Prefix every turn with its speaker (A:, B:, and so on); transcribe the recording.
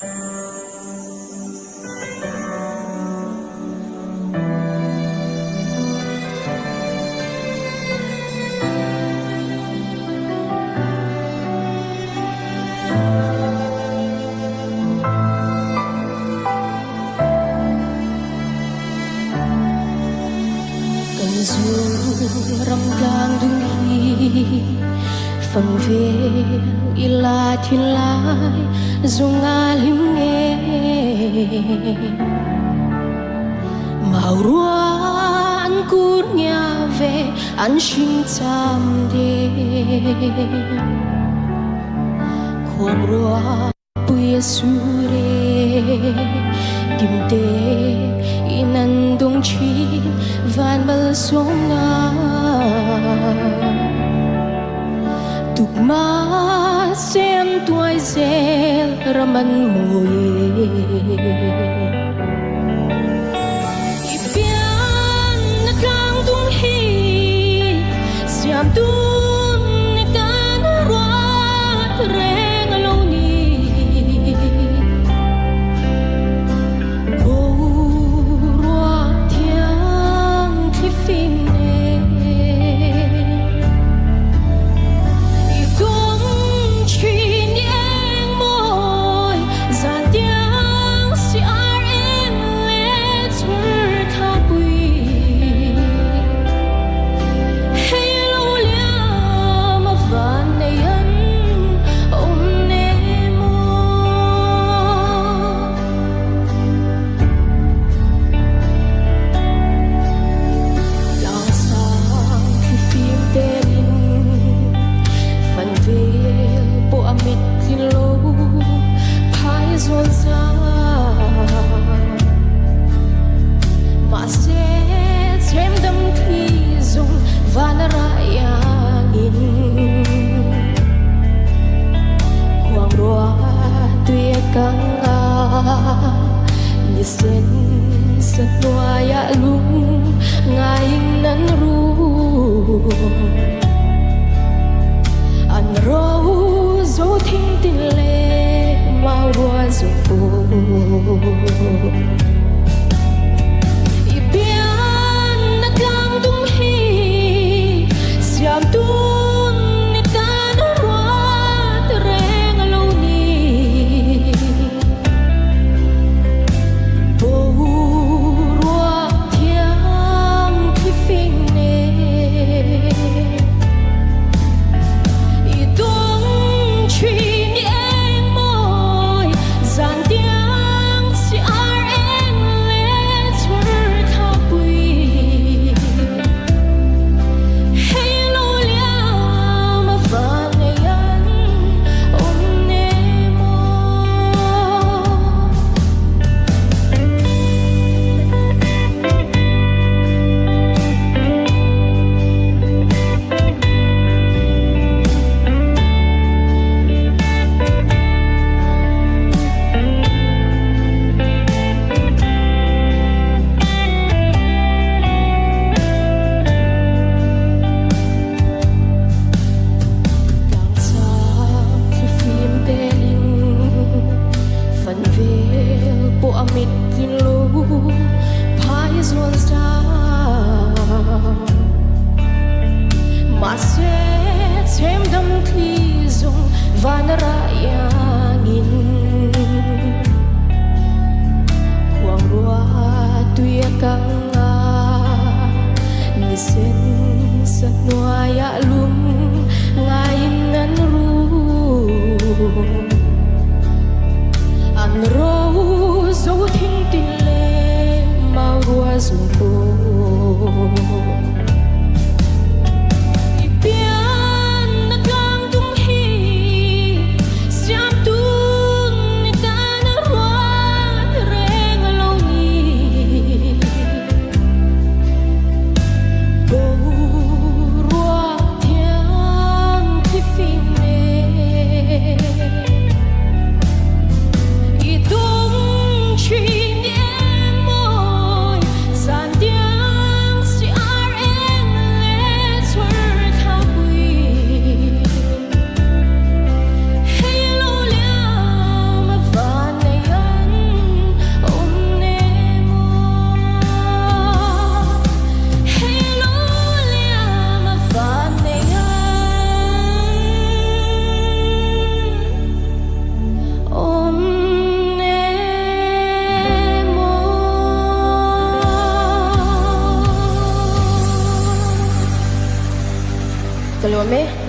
A: râm gang đứng hi phần về ila thiên lai dùng alim nghe màu rua an kurnya về an shin tam de khuang rua puya sure kimte inan dong chi van bal songa tuk ma sem tuai zel raman moye ipian na kang tung hi siam tun ni tan ruat reng aloni sen sa tuaya lung ngaing nan ru an ro zo thing tin le mau rua zo ipian na kang tung hi siam tun ni tan ruat reng aloni
B: Hãy subscribe
A: Kalome